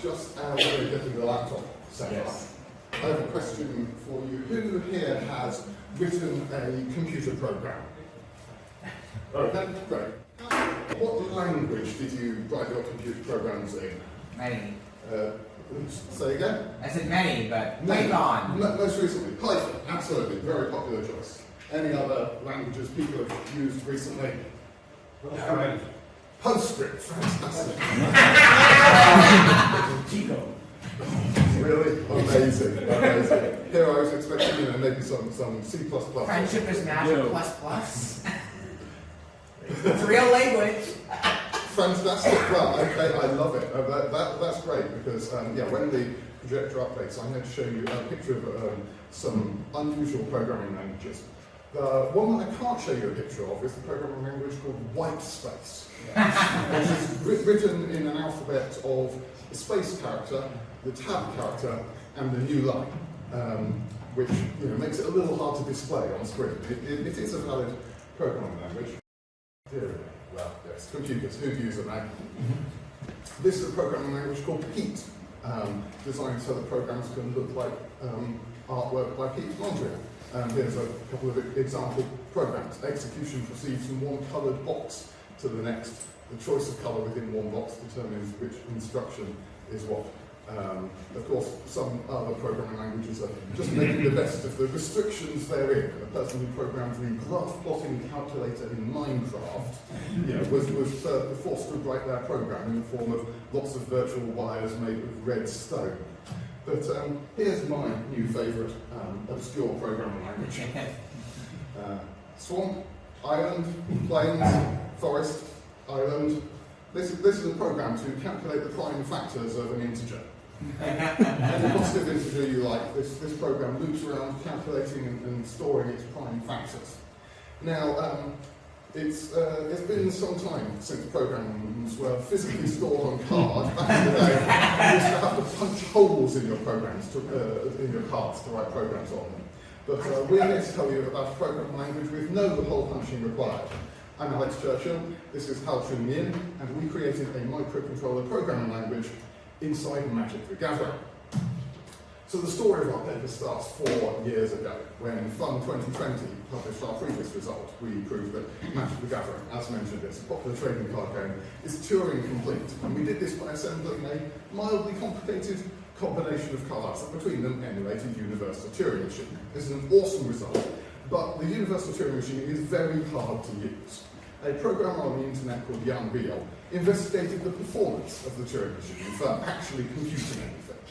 just as we're getting the laptop set up, I have a question for you. Who here has written a computer program? Okay, great. What language did you write your computer programs in? Many. Say again? I said many, but Python. Most recently, Python, absolutely, very popular choice. Any other languages people have used recently? PostScript, fantastic. Really? Amazing, amazing. Here I was expecting, maybe some C++. Friendship is magic plus. It's a real language. Fantastic. Well, okay, I love it. That's great because, when the projector updates, I'm going to show you a picture of some unusual programming languages. The one that I can't show you a picture of is the programming language called white space, which is written in an alphabet of the space character, the tab character, and the new line, which makes it a little hard to display on screen. It is a valid programming language. Well, yes, computers, who'd use it now? This is a programming language called Pete, designed so that programs can look like artwork by Pete Mondrian. Here's a couple of example programs. Execution proceeds from one coloured box to the next. The choice of colour within one box determines which instruction is what. Of course, some other programming languages are just making the best of the restrictions therein. The person who programmed the graph plotting calculator in Minecraft was forced to write their program in the form of lots of virtual wires made of red stone. But here's my new favourite obscure programming language. Swamp, island, plains, forest, island. This is a program to calculate the prime factors of an integer. Any positive integer you like, this program loops around calculating and storing its prime factors. Now, it's been some time since programs were physically stored on card. Back in the day, you used to have to punch holes in your programs, in your cards to write programs on them. But we're here to tell you about a programming language with no hole punching required. I'm Alex Churchill, this is Turing, and we created a microcontroller programming language inside Magic the Gathering. So the story of our paper starts 4 years ago, when Fun 2020 published our previous result. We proved that Magic the Gathering, as mentioned, it's a popular trading card game, is Turing complete. And we did this by assembling a mildly complicated combination of cards that between them emulated Universal Turing Machine. This is an awesome result. But the Universal Turing Machine is very hard to use. A programmer on the internet called Jan Beal investigated the performance of the Turing Machine for actually computing anything.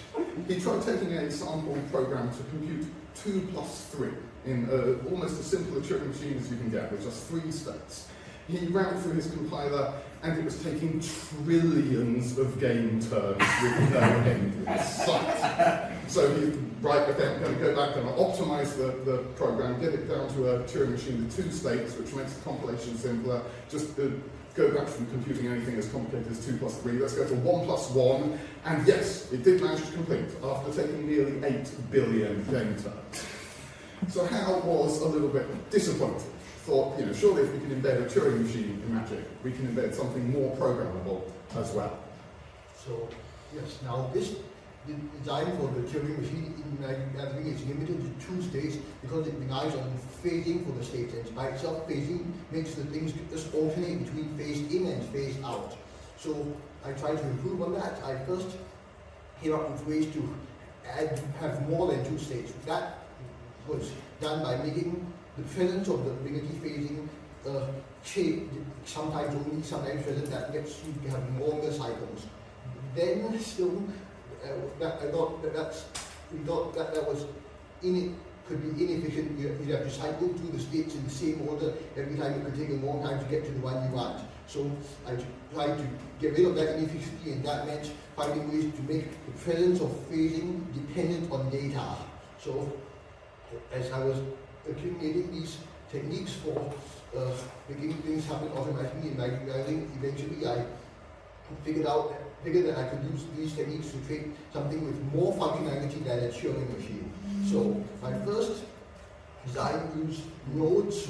He tried taking a sample program to compute 2 plus 3 in almost as simple a Turing Machine as you can get, with just 3 states. He ran through his compiler, and it was taking trillions of game turns with no end in sight. So he, right, okay, I'm going to go back and optimize the program, get it down to a Turing machine with 2 states, which makes the compilation simpler. Just go back from computing anything as complicated as 2 plus 3. Let's go for 1 plus 1. And yes, it did manage to complete after taking nearly 8 billion game turns. So Hal was a little bit disappointed. Thought, surely if we can embed a Turing machine in Magic, we can embed something more programmable as well. So, yes, now this design for the Turing machine in Magic Gathering is limited to 2 states because it relies on phasing for the states, and by itself phasing makes the things just alternate between phase in and phase out. So I tried to improve on that. I first came up with ways to have more than 2 states. That was done by making the presence of the ability phasing shape, sometimes only, sometimes present, that lets you have longer cycles. Then still, I thought that was could be inefficient. You have to cycle through the states in the same order every time. It could take a long time to get to the one you want. So I tried to get rid of that inefficiency, and that meant finding ways to make the presence of phasing dependent on data. So as I was accumulating these techniques for making things happen automatically in Magic Gathering, eventually I figured that I could use these techniques to create something with more functionality than a Turing machine. So my first design used nodes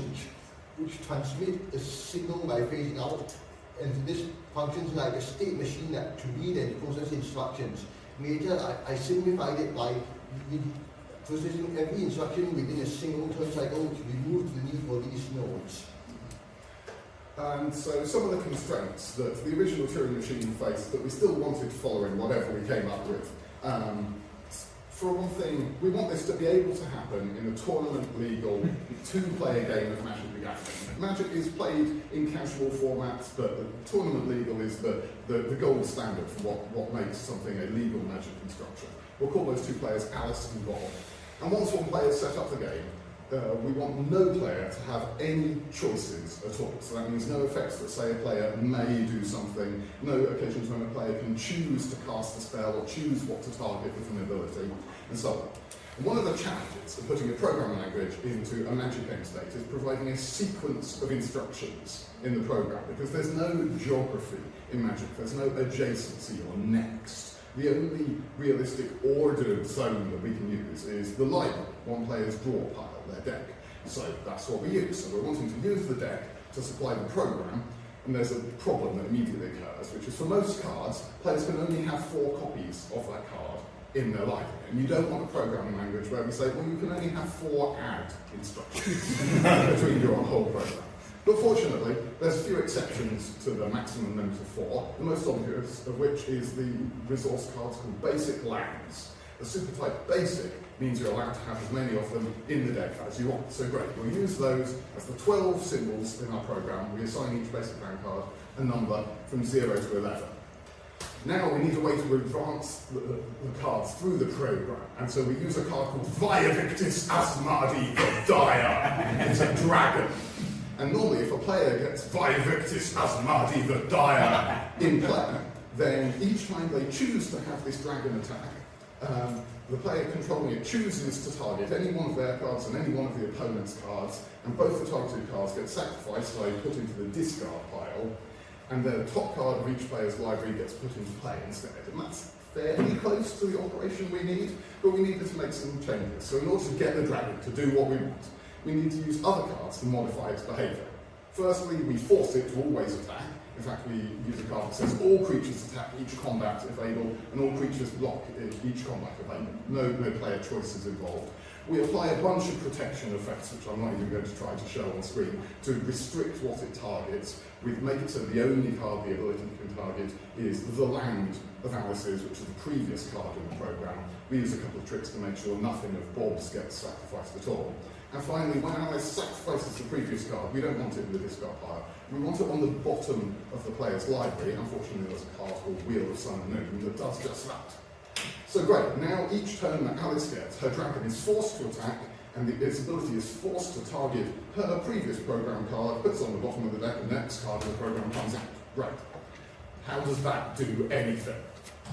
which transmit a signal by phasing out, and this functions like a state machine that to read and process instructions. Later, I simplified it by processing every instruction within a single turn cycle, which removes the need for these nodes. And so some of the constraints that the original Turing machine faced that we still wanted to follow in whatever we came up with. For one thing, we want this to be able to happen in a tournament-legal, two-player game of Magic the Gathering. Magic is played in casual formats, but the tournament-legal is the gold standard for what makes something a legal Magic construction. We'll call those two players Alice and Bob. And once one player has set up the game, we want no player to have any choices at all. So that means no effects that say a player may do something, no occasions when a player can choose to cast a spell or choose what to target with an ability, and so on. And one of the challenges of putting a programming language into a Magic game state is providing a sequence of instructions in the program, because there's no geography in Magic, there's no adjacency or next. The only realistic ordered zone that we can use is the library, one player's draw pile, their deck. So that's what we use. So we're wanting to use the deck to supply the program, and there's a problem that immediately occurs, which is for most cards, players can only have 4 copies of that card in their library. And you don't want a programming language where we say, well, you can only have 4 add instructions between your whole program. But fortunately, there's a few exceptions to the maximum limit of 4, the most obvious of which is the resource cards called basic lands. The super type basic means you're allowed to have as many of them in the deck as you want. So great, we'll use those as the 12 symbols in our program. We assign each basic land card a number from 0 to 11. Now we need a way to advance the cards through the program, and so we use a card called Via Victis Asmadi the Dire. It's a dragon. And normally if a player gets Via Victis Asmadi the Dire in play, then each time they choose to have this dragon attack, the player controlling it chooses to target any one of their cards and any one of the opponent's cards, and both the targeted cards get sacrificed, so put into the discard pile, and the top card of each player's library gets put into play instead. And that's fairly close to the operation we need, but we needed to make some changes. So in order to get the dragon to do what we want, we need to use other cards to modify its behaviour. Firstly, we force it to always attack. In fact, we use a card that says all creatures attack each combat if able, and all creatures block each combat if able. No player choices involved. We apply a bunch of protection effects, which I'm not even going to try to show on screen, to restrict what it targets. We make it so the only card the ability can target is the land of Alice's, which is the previous card in the program. We use a couple of tricks to make sure nothing of Bob's gets sacrificed at all. And finally, when Alice sacrifices the previous card, we don't want it in the discard pile. We want it on the bottom of the player's library. Unfortunately, there's a card called Wheel of Sun and Moon that does just that. So great, now each turn that Alice gets, her dragon is forced to attack, and its ability is forced to target her previous program card, puts it on the bottom of the deck, the next card in the program comes out. Right. How does that do anything?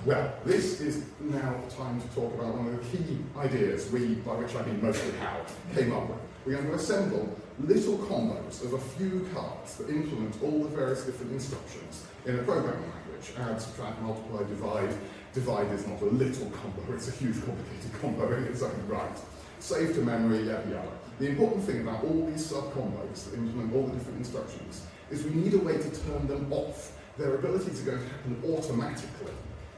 Well, this is now time to talk about one of the key ideas we, by which I mean mostly how, came up with. We're going to assemble little combos of a few cards that implement all the various different instructions in a programming language. Add, subtract, multiply, divide. Divide is not a little combo, it's a huge complicated combo in its own right. Save to memory, yada yada. The important thing about all these sub-combos that implement all the different instructions is we need a way to turn them off. Their abilities are going to happen automatically.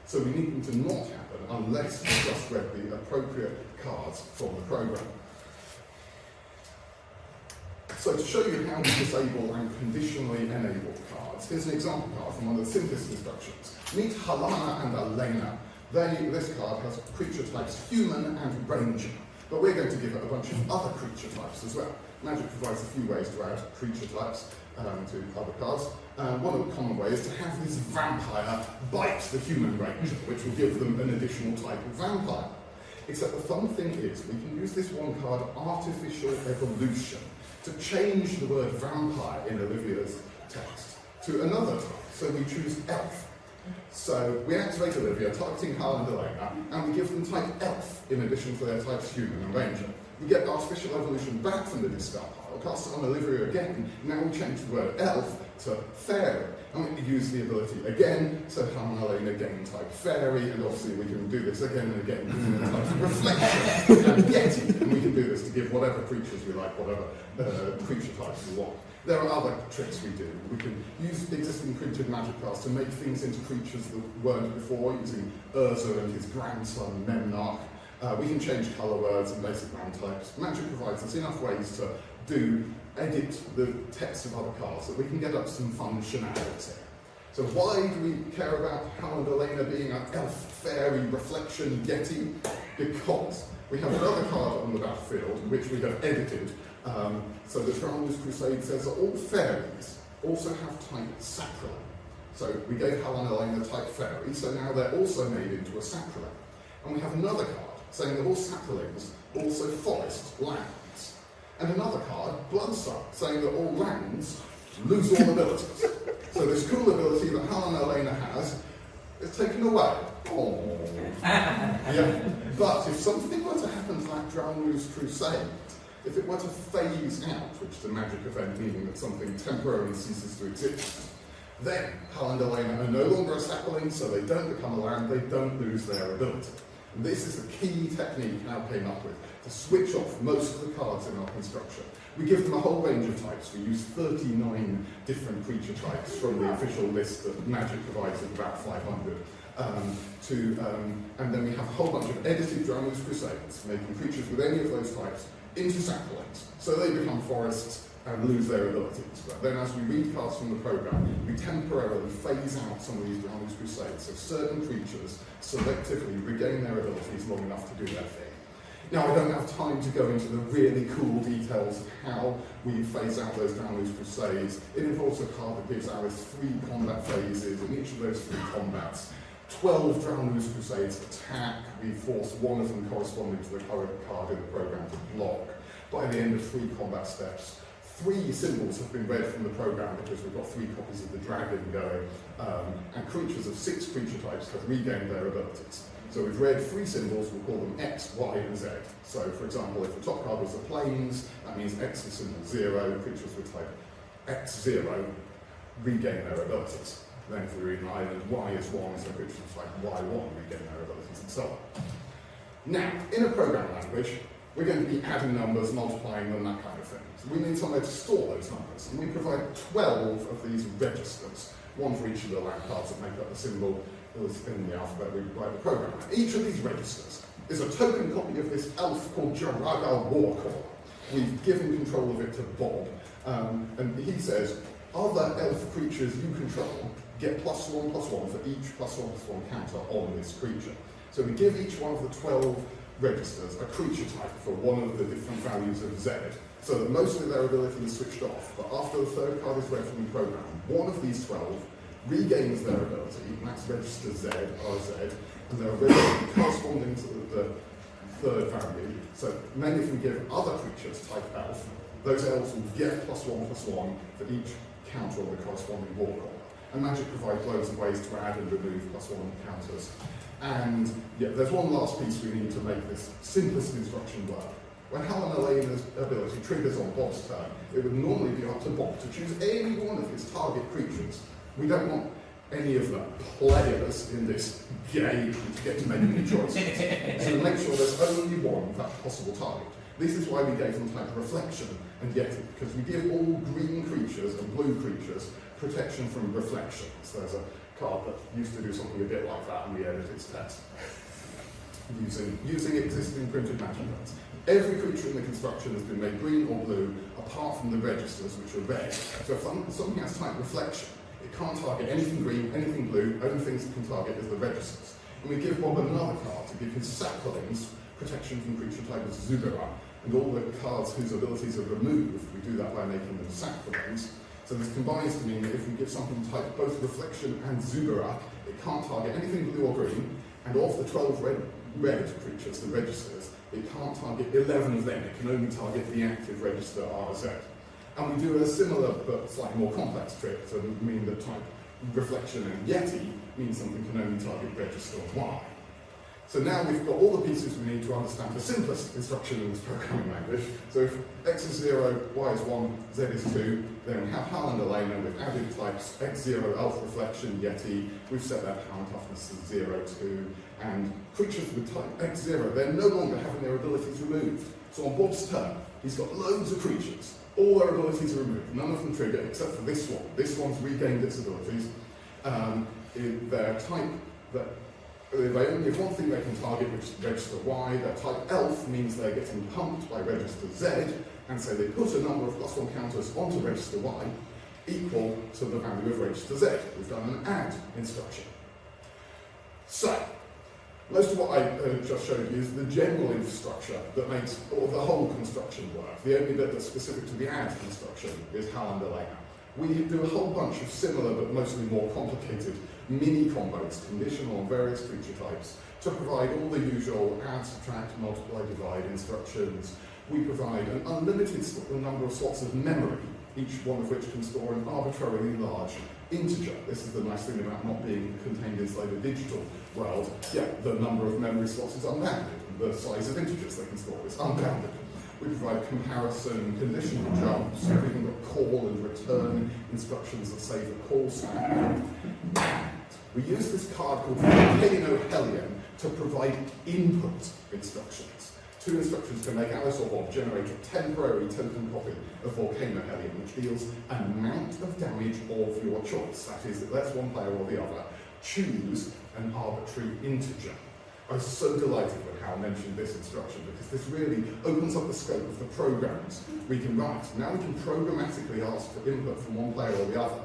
So we need them to not happen unless we just read the appropriate cards from the program. So to show you how we disable and conditionally enable cards, here's an example card from one of the simplest instructions. Meet Halana and Elena. This card has creature types human and ranger, but we're going to give it a bunch of other creature types as well. Magic provides a few ways to add creature types to other cards. One of the common ways is to have this vampire bite the human ranger, which will give them an additional type of vampire. Except the fun thing is we can use this one card, Artificial Evolution, to change the word vampire in Olivia's text to another type. So we choose elf. So we activate Olivia, targeting Hal and Elena, and we give them type elf in addition to their types human and ranger. We get Artificial Evolution back from the discard pile, cast it on Olivia again. Now we change the word elf to fairy. And we use the ability again, so Helen again type fairy, and obviously we can do this again and again, type reflection and Yeti, and we can do this to give whatever creatures we like, whatever creature types we want. There are other tricks we do. We can use existing printed magic cards to make things into creatures that weren't before, using Urza and his grandson Memnarch. We can change colour words and basic land types. Magic provides us enough ways to edit the text of other cards that we can get up some fun shenanigans here. So why do we care about Helen Elena being an elf, fairy, reflection, Yeti? Because we have another card on the battlefield which we have edited. So the Drowners Crusade says that all fairies also have type sacrilege. So we gave Helen Elena type fairy, so now they're also made into a sacrilege. And we have another card saying that all sacrileges also forest lands. And another card, Bloodsuck, saying that all lands lose all abilities. So this cool ability that Helen Elena has is taken away. Oh. Yeah. But if something were to happen to that Drowners Crusade, if it were to phase out, which is a magic event meaning that something temporarily ceases to exist, then Helen and Elena are no longer a sapling, so they don't become a land, they don't lose their ability. And this is the key technique Hal came up with, to switch off most of the cards in our construction. We give them a whole range of types. We use 39 different creature types from the official list that Magic provides of about 500. And then we have a whole bunch of edited Drowners Crusades, making creatures with any of those types into saplings, so they become forests and lose their abilities. But then as we read cards from the program, we temporarily phase out some of these Drowners Crusades, so certain creatures selectively regain their abilities long enough to do their thing. Now, I don't have time to go into the really cool details of how we phase out those Drowners Crusades. It involves a card that gives Alice 3 combat phases, and each of those 3 combats 12 Drowners Crusades attack. We force one of them corresponding to the current card in the program to block. By the end of 3 combat steps, 3 symbols have been read from the program because we've got 3 copies of the dragon going, and creatures of 6 creature types have regained their abilities. So we've read 3 symbols, we'll call them X, Y, and Z. So for example, if the top card was the planes, that means X is symbol 0, creatures with type X0 regain their abilities. Then if we read an island, Y is 1, so creatures like Y1 regain their abilities, and so on. Now, in a program language, we're going to be adding numbers, multiplying them, that kind of thing. So we need somewhere to store those numbers, and we provide 12 of these registers, one for each of the land cards that make up the symbol in the alphabet we write the program. Each of these registers is a token copy of this elf called Jaraga Warcaller. We've given control of it to Bob, and he says, other elf creatures you control get +1/+1 for each +1/+1 counter on this creature. So we give each one of the 12 registers a creature type for one of the different values of Z, so that most of their ability is switched off, but after the 3rd card is read from the program, one of these 12 regains their ability, and that's register Z, RZ, and their ability corresponding to the 3rd value. So then if we give other creatures type elf, those elves will get +1/+1 for each counter on the corresponding war roll. And Magic provides loads of ways to add and remove +1 counters. And yeah, there's one last piece we need to make this simplest instruction work. When Helen Elena's ability triggers on Bob's turn, it would normally be up to Bob to choose any one of his target creatures. We don't want any of the players in this game to get to make any choices. So make sure there's only one possible target. This is why we gave them type reflection and Yeti, because we give all green creatures and blue creatures protection from reflections. There's a card that used to do something a bit like that, and we edit its text using existing printed magic cards. Every creature in the construction has been made green or blue, apart from the registers, which are red. So if something has type reflection, it can't target anything green, anything blue, only things it can target is the registers. And we give Bob another card to give his saplings protection from creature type Zubera, and all the cards whose abilities are removed, we do that by making them saplings. So this combines to mean that if we give something type both reflection and Zubera, it can't target anything blue or green, and of the 12 red creatures, the registers, it can't target 11 of them, it can only target the active register RZ. And we do a similar but slightly more complex trick to mean that type reflection and Yeti means something can only target register Y. So now we've got all the pieces we need to understand the simplest instruction in this programming language. So if x is 0, y is 1, z is 2, then we have Hal and Elena with added types x0, elf, reflection, yeti. We've set their power toughness to 0, 2, and creatures with type x0, they're no longer having their abilities removed. So on Bob's turn, he's got loads of creatures, all their abilities are removed. None of them trigger except for this one. This one's regained its abilities. In their type, that they only have one thing they can target, which is register Y. Their type elf means they're getting pumped by register Z, and so they put a number of +1 counters onto register Y equal to the value of register Z. We've done an add instruction. So, most of what I just showed you is the general infrastructure that makes the whole construction work. The only bit that's specific to the add instruction is Hal and Elena. We do a whole bunch of similar but mostly more complicated mini combos, conditional on various creature types, to provide all the usual add, subtract, multiply, divide instructions. We provide an unlimited number of slots of memory, each one of which can store an arbitrarily large integer. This is the nice thing about not being contained inside a digital world. Yeah, the number of memory slots is unbounded, and the size of integers they can store is unbounded. We provide comparison, conditional jumps, we've even got call and return instructions that save a call stack. We use this card called Conditionally to provide input instructions. 2 instructions can make Alice or Bob generate a temporary token copy of Volcano Hellion, which deals an amount of damage of your choice. That is, it lets one player or the other choose an arbitrary integer. I was so delighted when Hal mentioned this instruction because this really opens up the scope of the programs we can write. Now we can programmatically ask for input from one player or the other.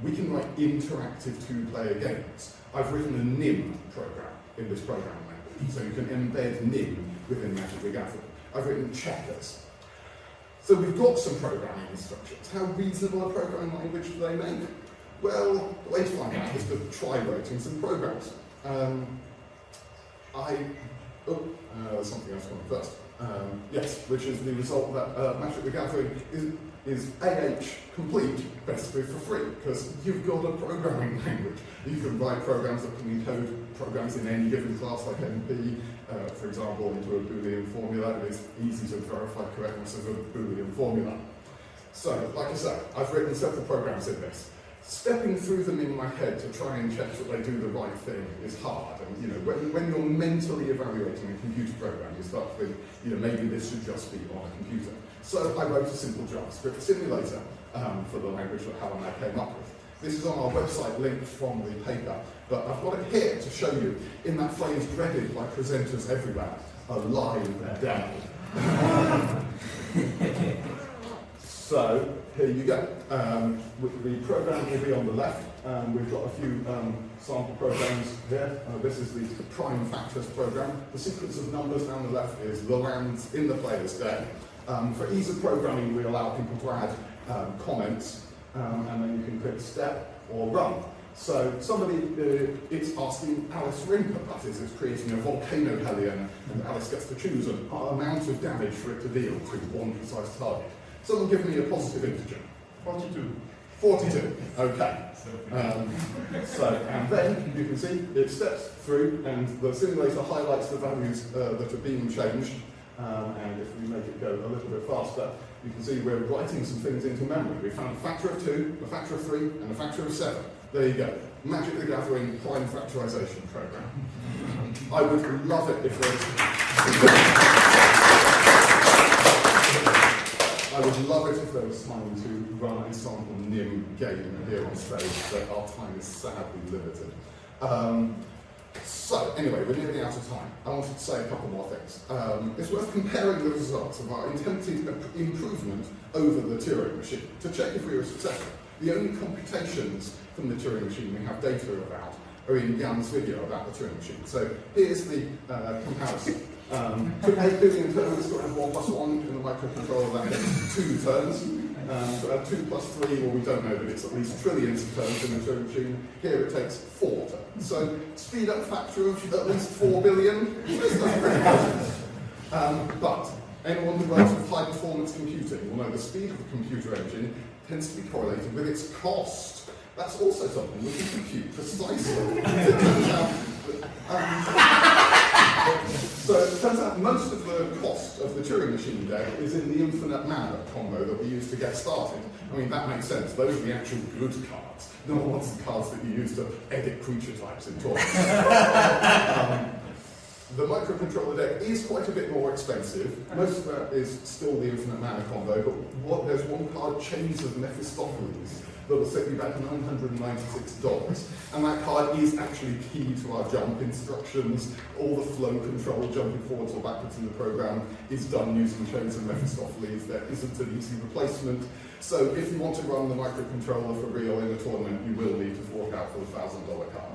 We can write interactive 2-player games. I've written a NIM program in this programming language, so you can embed NIM within Magic the Gathering. I've written checkers. So we've got some programming instructions. How reasonable a programming language do they make? Well, the way to find out is to try writing some programs. There's something else coming first. Yes, which is the result that Magic the Gathering is AH complete, basically for free, because you've got a programming language. You can write programs that can encode programs in any given class, like MP, for example, into a Boolean formula. It's easy to verify correctness of a Boolean formula. So, like I say, I've written several programs in this. Stepping through them in my head to try and check that they do the right thing is hard. And when you're mentally evaluating a computer program, you start to think, maybe this should just be on a computer. So I wrote a simple JavaScript simulator for the language that Hal and I came up with. This is on our website, linked from the paper, but I've got it here to show you in that phrase dreaded by presenters everywhere, a live demo. So, here you go. The program will be on the left. We've got a few sample programs here. This is the prime factors program. The sequence of numbers down the left is the lands in the player's deck. For ease of programming, we allow people to add comments, and then you can click step or run. So it's asking Alice for input, that is, it's creating a volcano hellion, and Alice gets to choose an amount of damage for it to deal to one precise target. Someone give me a positive integer. 42. 42, okay. And then you can see it steps through and the simulator highlights the values that are being changed. And if we make it go a little bit faster, you can see we're writing some things into memory. We found a factor of 2, a factor of 3, and a factor of 7. There you go. Magic the Gathering prime factorization program. I would love it if there was time to run a sample NIM game here on stage, but our time is sadly limited. So, anyway, we're nearly out of time. I wanted to say a couple more things. It's worth comparing the results of our attempted improvement over the Turing machine to check if we were successful. The only computations from the Turing machine we have data about are in Jan's video about the Turing machine. So here's the comparison. Took 8 billion turns to add 1 plus 1 in the microcontroller, that makes 2 turns. To add 2 plus 3, well, we don't know, but it's at least trillions of turns in the Turing machine. Here it takes 4 turns. So speed up factor of at least 4 billion. This does pretty good. But anyone who works with high performance computing will know the speed of a computer engine tends to be correlated with its cost. That's also something we can compute precisely. It turns out most of the cost of the Turing machine deck is in the infinite mana combo that we use to get started. I mean, that makes sense. Those are the actual good cards. No one's the cards that you use to edit creature types in Turing. The microcontroller deck is quite a bit more expensive. Most of that is still the infinite mana combo, but there's one card, Chains of Mephistopheles, that will set you back $996. And that card is actually key to our jump instructions. All the flow control, jumping forwards or backwards in the program, is done using Chains of Mephistopheles. There isn't an easy replacement. So if you want to run the microcontroller for real in a tournament, you will need to fork out for the $1,000 card.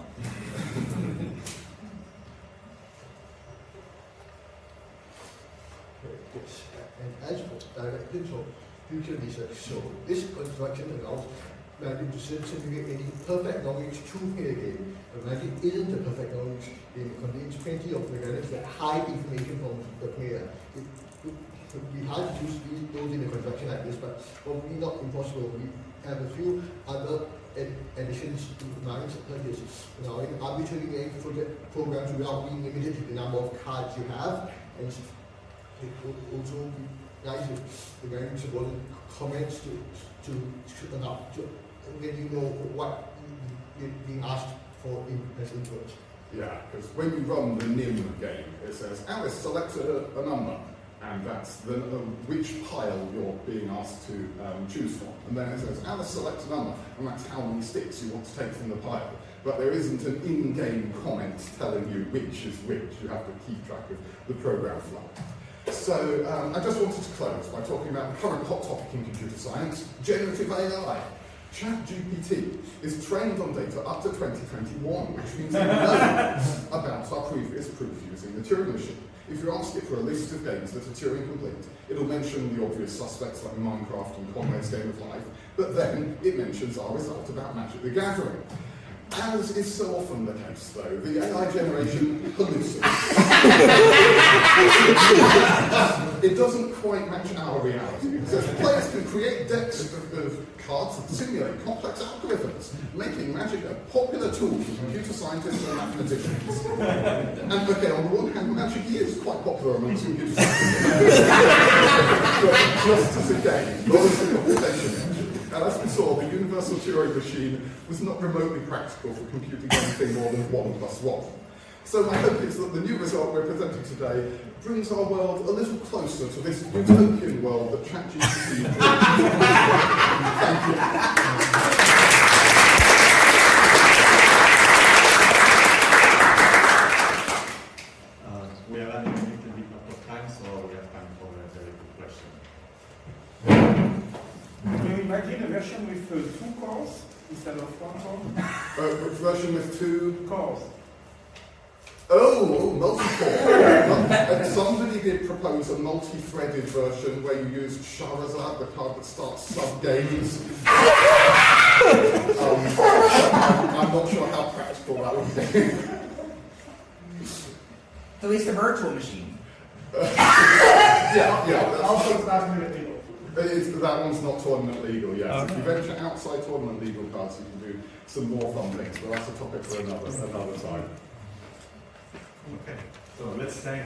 Yes, and as for directives of future research, so this construction allows magic to simulate any perfect knowledge to play a game. But magic isn't a perfect knowledge game. It contains plenty of mechanics that hide information from the player. It would be hard to choose those in a construction like this, but probably not impossible. We have a few other additions to minds like this. Allowing arbitrary game programs without being limited to the number of cards you have. And it would also be nice if the game supported comments to let you know what you're being asked for as input. Yeah, because when you run the NIM game, it says, Alice selected a number, and that's which pile you're being asked to choose from. And then it says, Alice selects a number, and that's how many sticks you want to take from the pile. But there isn't an in-game comment telling you which is which. You have to keep track of the program flow. So I just wanted to close by talking about the current hot topic in computer science, generative AI. ChatGPT is trained on data up to 2021, which means it knows about our previous proof using the Turing machine. If you ask it for a list of games that are Turing complete, it'll mention the obvious suspects like Minecraft and Conway's Game of Life, but then it mentions our result about Magic the Gathering. As is so often the case, though, the AI generation hallucinates. It doesn't quite match our reality. So players can create decks of cards that simulate complex algorithms, making Magic a popular tool for computer scientists and mathematicians. And okay, on the one hand, Magic is quite popular amongst computer scientists. But just as a game, not as a computation engine. And as we saw, the universal Turing machine was not remotely practical for computing anything more than 1 + 1. So my hope is that the new result we're presenting today brings our world a little closer to this utopian world that ChatGPT dreams. Thank you. We are running a little bit out of time, so we have time for a very good question. Can you imagine a version with 2 cores instead of 1 core? Which version with 2 Cores. Oh, multi-core. Somebody did propose a multi-threaded version where you used Charizard, the card that starts sub-games. I'm not sure how practical that would be. At least a virtual machine. Yeah. Also, it's not really legal. That one's not tournament legal yet. Okay. If you venture outside tournament legal cards, you can do some more fun things, but that's a topic for another time. Okay, so let's thank